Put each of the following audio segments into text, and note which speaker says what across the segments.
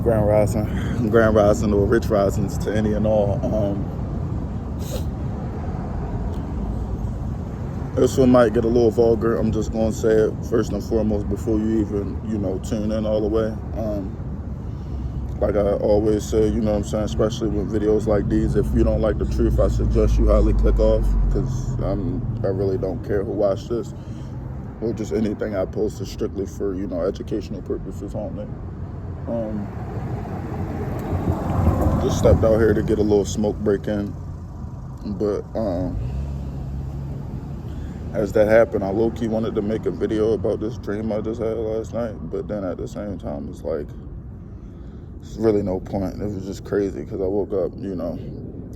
Speaker 1: Grand Rising or Rich Risings to any and all. This one might get a little vulgar. I'm just going to say it first and foremost before you even, tune in all the way. Like I always say, you know what I'm saying, especially with videos like these, if you don't like the truth, I suggest you highly click off, because I really don't care who watch this, or just anything I post is strictly for, educational purposes only. Just stepped out here to get a little smoke break in, but as that happened, I low-key wanted to make a video about this dream I just had last night, but then at the same time, it's like, it's really no point. It was just crazy, because I woke up,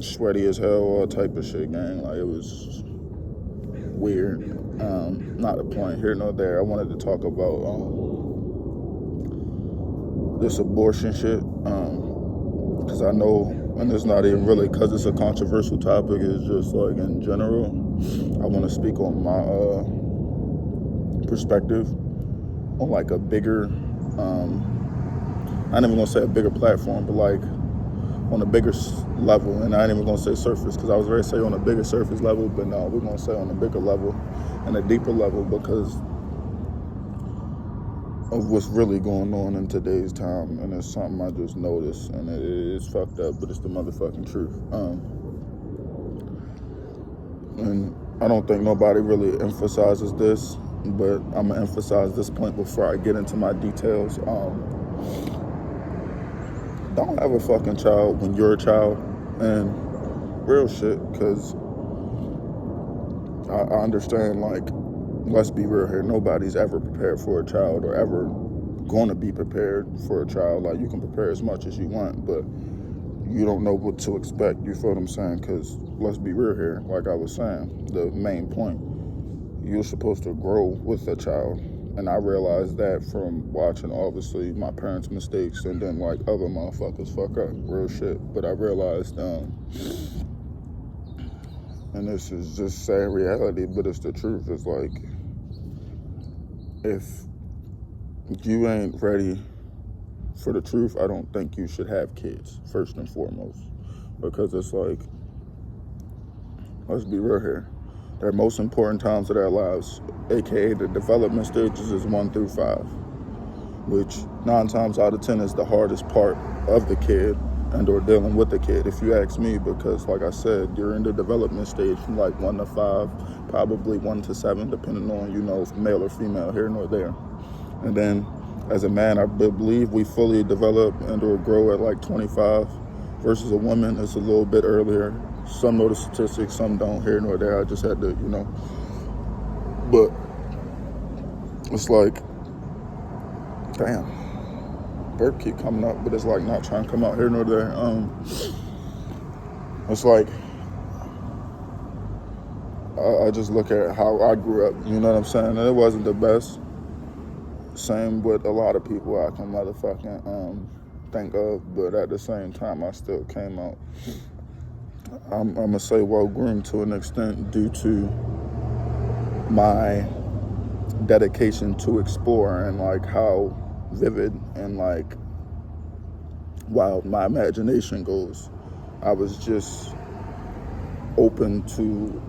Speaker 1: sweaty as hell, all type of shit, gang. Like, it was weird. Not the point here nor there. I wanted to talk about this abortion shit, because I know, and it's not even really because it's a controversial topic, it's just like in general, I want to speak on my perspective on like a bigger, I ain't even gonna say a bigger platform, but like on a bigger level. And I ain't even gonna say surface, because I was ready to say on a bigger surface level, but no, we're gonna say on a bigger level and a deeper level, because of what's really going on in today's time. And it's something I just noticed, and it is fucked up, but it's the motherfucking truth. And I don't think nobody really emphasizes this, but I'm gonna emphasize this point before I get into my details. Don't have a fucking child when you're a child, and real shit, because I understand, like, let's be real here, nobody's ever prepared for a child or ever going to be prepared for a child. Like, you can prepare as much as you want, but you don't know what to expect, you feel what I'm saying? Because let's be real here, like I was saying, the main point, you're supposed to grow with a child. And I realized that from watching, obviously, my parents' mistakes, and then, like, other motherfuckers fuck up, real shit. But I realized, and this is just sad reality, but it's the truth, it's like, if you ain't ready for the truth, I don't think you should have kids, first and foremost. Because it's like, let's be real here, their most important times of their lives, aka the development stages, is 1 through 5, which 9 times out of 10 is the hardest part of the kid and or dealing with the kid, if you ask me, because like I said, you're in the development stage from like 1 to 5, probably 1 to 7, depending on, male or female, here nor there. And then as a man, I believe we fully develop and or grow at like 25, versus a woman, it's a little bit earlier. Some know the statistics, some don't, here nor there. I just had to, but it's like, damn, burp keep coming up, but it's like not trying to come out here nor there. It's like, I just look at how I grew up, you know what I'm saying? And it wasn't the best. Same with a lot of people I can motherfucking think of, but at the same time, I still came out, I'm gonna say, well-groomed to an extent, due to my dedication to explore, and like how vivid and like wild my imagination goes. I was just open to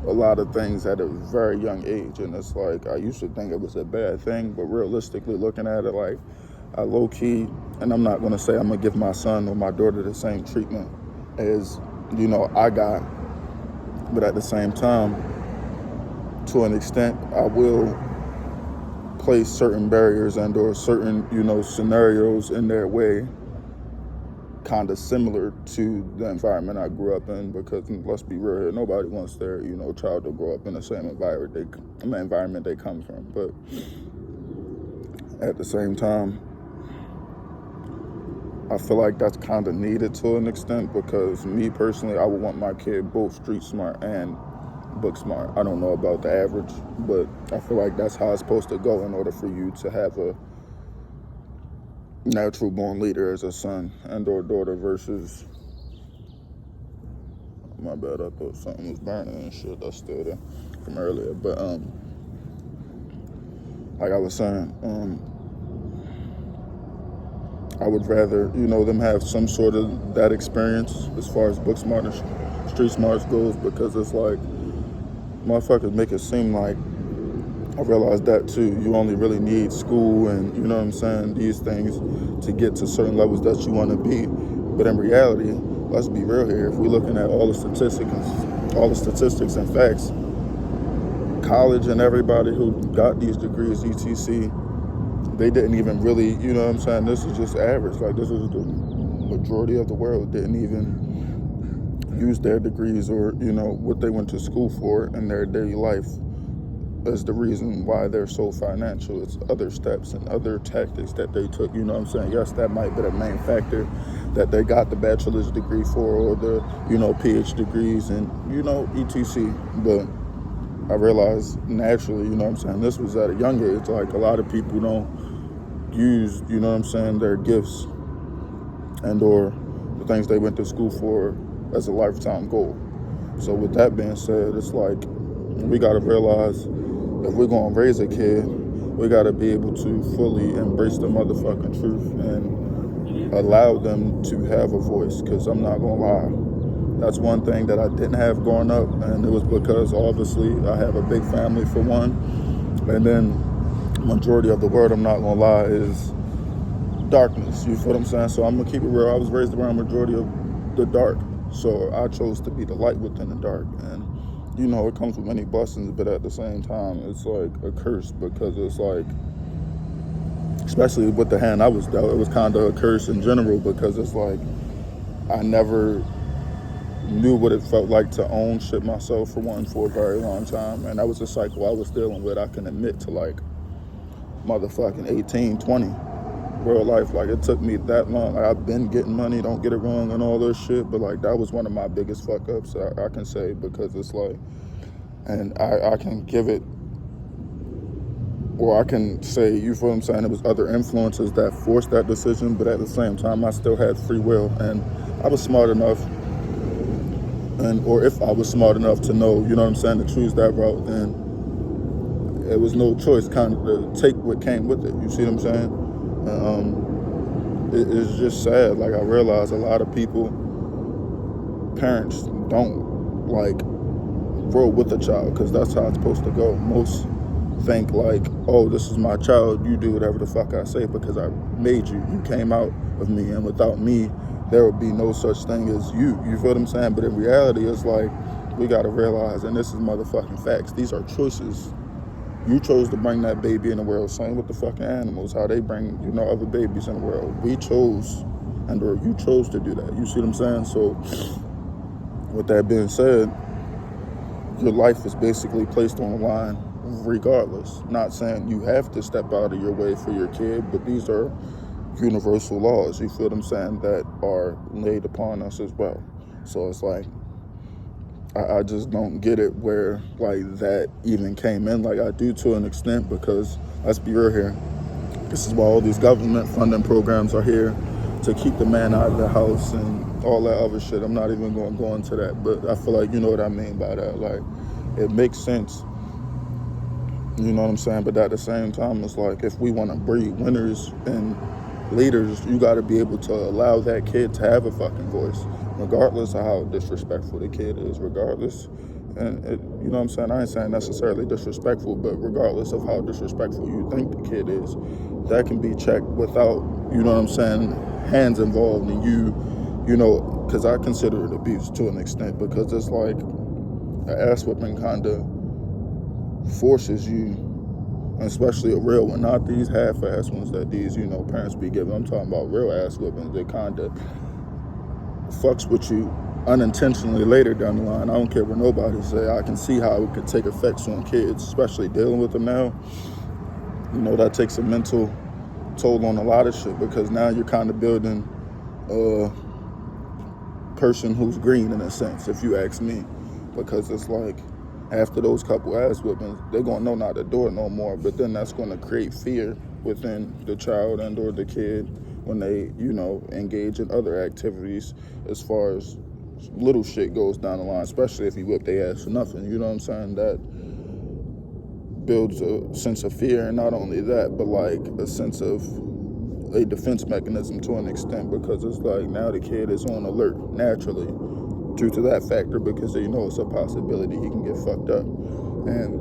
Speaker 1: a lot of things at a very young age, and it's like, I used to think it was a bad thing, but realistically looking at it, like, I low-key, and I'm not going to say I'm going to give my son or my daughter the same treatment as, I got, but at the same time, to an extent, I will place certain barriers and or certain, scenarios in their way, kind of similar to the environment I grew up in, because let's be real here, nobody wants their, child to grow up in the same environment they come from. But at the same time, I feel like that's kind of needed to an extent, because me personally, I would want my kid both street smart and book smart. I don't know about the average, but I feel like that's how it's supposed to go in order for you to have a natural born leader as a son and or daughter, versus, my bad, I thought something was burning and shit. That's still there from earlier. But like I was saying, I would rather, them have some sort of that experience as far as book smart and street smarts goes, because it's like, motherfuckers make it seem like, I realized that too, you only really need school and, these things to get to certain levels that you want to be. But in reality, let's be real here, if we're looking at all the statistics and facts, college and everybody who got these degrees, etc., they didn't even really, this is just average. Like, this is the majority of the world didn't even use their degrees or, what they went to school for in their daily life as the reason why they're so financial. It's other steps and other tactics that they took, Yes, that might be the main factor that they got the bachelor's degree for, or the, PhD degrees and, etc. But I realized naturally, this was at a young age. Like, a lot of people don't use, their gifts and or the things they went to school for as a lifetime goal. So with that being said, it's like, we got to realize if we're going to raise a kid, we got to be able to fully embrace the motherfucking truth and allow them to have a voice. Because I'm not going to lie, that's one thing that I didn't have growing up, and it was because obviously I have a big family for one, and then majority of the world, I'm not going to lie, is darkness. You feel what I'm saying? So I'm going to keep it real. I was raised around majority of the dark, so I chose to be the light within the dark. And it comes with many blessings, but at the same time, it's like a curse, because it's like, especially with the hand I was dealt, it was kind of a curse in general, because it's like, I never knew what it felt like to own shit myself, for one, for a very long time. And that was a cycle I was dealing with, I can admit, to like motherfucking 18, 20, real life. Like, it took me that long. Like, I've been getting money, don't get it wrong, and all this shit, but like, that was one of my biggest fuck ups, I can say, because it's like, and I can give it, or I can say, you feel what I'm saying, it was other influences that forced that decision, but at the same time, I still had free will, and I was smart enough, or if I was smart enough to know, to choose that route, then it was no choice kind of to take what came with it. You see what I'm saying? It's just sad. Like, I realize a lot of people, parents, don't like grow with a child, because that's how it's supposed to go. Most think like, oh, this is my child, you do whatever the fuck I say because I made you. You came out of me, and without me, there would be no such thing as you. You feel what I'm saying? But in reality, it's like, we got to realize, and this is motherfucking facts, these are choices. You chose to bring that baby in the world. Same with the fucking animals, how they bring, other babies in the world. We chose, or you chose to do that. You see what I'm saying? So, with that being said, your life is basically placed on the line regardless. Not saying you have to step out of your way for your kid, but these are universal laws, you feel what I'm saying, that are laid upon us as well. So it's like, I just don't get it where like that even came in like I do, to an extent, because let's be real here, this is why all these government funding programs are here, to keep the man out of the house and all that other shit. I'm not even going to go into that, but I feel like you know what I mean by that. Like, it makes sense, you know what I'm saying, but at the same time, it's like, if we want to breed winners and leaders, you got to be able to allow that kid to have a fucking voice, regardless of how disrespectful the kid is, regardless, and you know what I'm saying, I ain't saying necessarily disrespectful, but regardless of how disrespectful you think the kid is, that can be checked without, you know what I'm saying, hands involved, and you know, because I consider it abuse to an extent, because it's like, an ass whipping kind of forces you, especially a real one, not these half-ass ones that these, parents be giving. I'm talking about real ass whippings that kind of fucks with you unintentionally later down the line. I don't care what nobody say. I can see how it could take effects on kids, especially dealing with them now. That takes a mental toll on a lot of shit, because now you're kind of building a person who's green, in a sense, if you ask me, because it's like, after those couple ass whippings, they're going to know not to do it no more, but then that's going to create fear within the child and or the kid when they, engage in other activities, as far as little shit goes down the line, especially if you whip their ass for nothing, you know what I'm saying? That builds a sense of fear, and not only that, but like a sense of a defense mechanism to an extent, because it's like now the kid is on alert naturally due to that factor, because they know it's a possibility he can get fucked up. And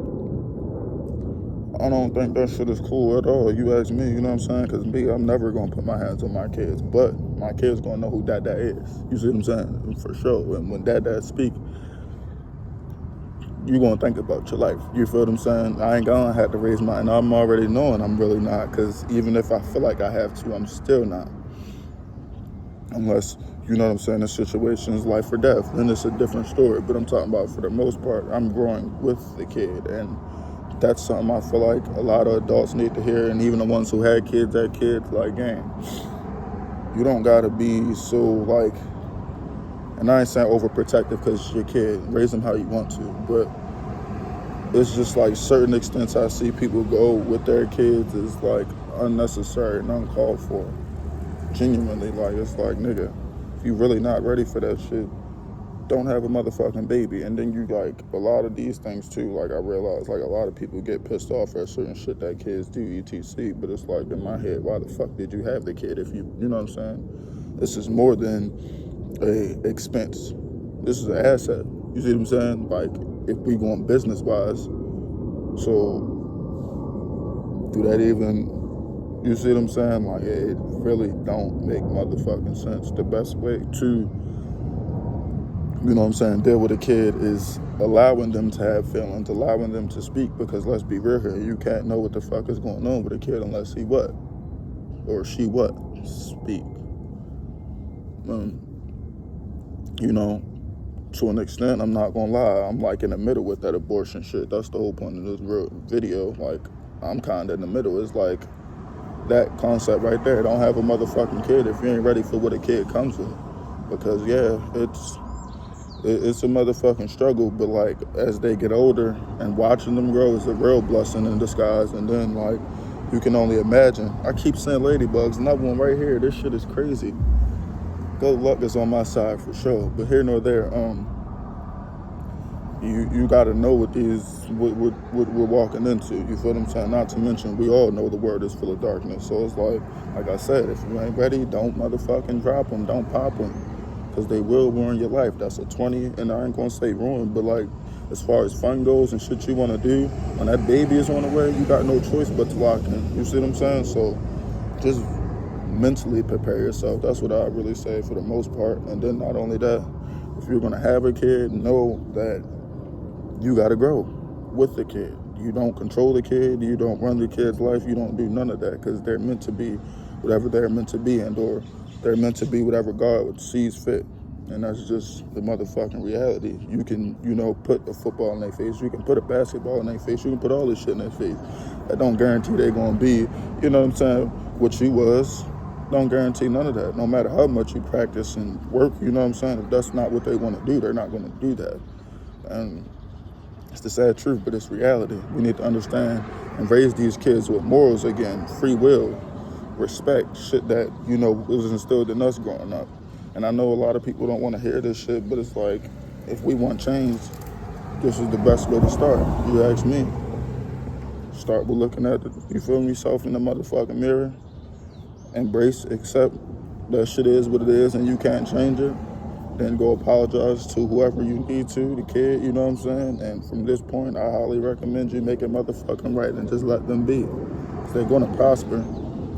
Speaker 1: I don't think that shit is cool at all, you ask me, you know what I'm saying? Because me, I'm never going to put my hands on my kids, but my kids going to know who Dada is. You see what I'm saying? For sure. And when Dada speak, you going to think about your life. You feel what I'm saying? I ain't going to have to raise mine. I'm already knowing I'm really not, because even if I feel like I have to, I'm still not. Unless, you know what I'm saying, the situation is life or death, then it's a different story. But I'm talking about, for the most part, I'm growing with the kid, and that's something I feel like a lot of adults need to hear, and even the ones who had kids, like, gang, you don't gotta be so, like, and I ain't saying overprotective because it's your kid, raise them how you want to, but it's just like certain extents I see people go with their kids is like unnecessary and uncalled for. Genuinely, like, it's like, nigga, if you really not ready for that shit, don't have a motherfucking baby. And then you, like, a lot of these things too, like, I realize, like, a lot of people get pissed off at certain shit that kids do, etc. But it's like, in my head, why the fuck did you have the kid if you know what I'm saying? This is more than a expense. This is an asset. You see what I'm saying? Like, if we going business wise, so do that even, you see what I'm saying? Like, it really don't make motherfucking sense. The best way to, you know what I'm saying, deal with a kid is allowing them to have feelings, allowing them to speak, because let's be real here, you can't know what the fuck is going on with a kid unless he what? Or she what? Speak. You know, to an extent, I'm not gonna lie, I'm like in the middle with that abortion shit. That's the whole point of this video. Like, I'm kinda in the middle. It's like that concept right there. Don't have a motherfucking kid if you ain't ready for what a kid comes with. Because yeah, it's a motherfucking struggle, but like as they get older and watching them grow is a real blessing in disguise. And then like you can only imagine. I keep saying ladybugs, another one right here. This shit is crazy. Good luck is on my side for sure. But here nor there, you gotta know what we're walking into. You feel what I'm saying? Not to mention, we all know the world is full of darkness. So it's like I said, if you ain't ready, don't motherfucking drop them, don't pop them, because they will ruin your life. That's a 20, and I ain't gonna say ruin, but like as far as fun goes and shit you want to do, when that baby is on the way, you got no choice but to lock in. You see what I'm saying? So just mentally prepare yourself. That's what I really say for the most part. And then not only that, if you're gonna have a kid, know that you gotta grow with the kid. You don't control the kid, you don't run the kid's life, you don't do none of that, because they're meant to be whatever they're meant to be, and or they're meant to be whatever God sees fit. And that's just the motherfucking reality. You can, put a football in their face, you can put a basketball in their face, you can put all this shit in their face. That don't guarantee they're gonna be, you know what I'm saying, what you was. Don't guarantee none of that. No matter how much you practice and work, you know what I'm saying, if that's not what they want to do, they're not gonna do that. And it's the sad truth, but it's reality. We need to understand and raise these kids with morals again, free will, respect, shit that, was instilled in us growing up. And I know a lot of people don't want to hear this shit, but it's like, if we want change, this is the best way to start. You ask me. Start with looking at yourself in the motherfucking mirror. Embrace, accept that shit is what it is and you can't change it. Then go apologize to whoever you need to, the kid, you know what I'm saying? And from this point, I highly recommend you make it motherfucking right and just let them be. If they're gonna prosper,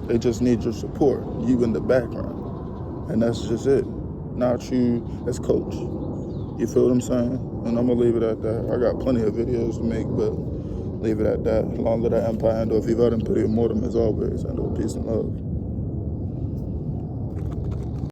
Speaker 1: they just need your support, you in the background. And that's just it. Not you as coach. You feel what I'm saying? And I'm gonna leave it at that. I got plenty of videos to make, but leave it at that. Long live that empire, and if you've had them, put it mortem as always, and peace and love.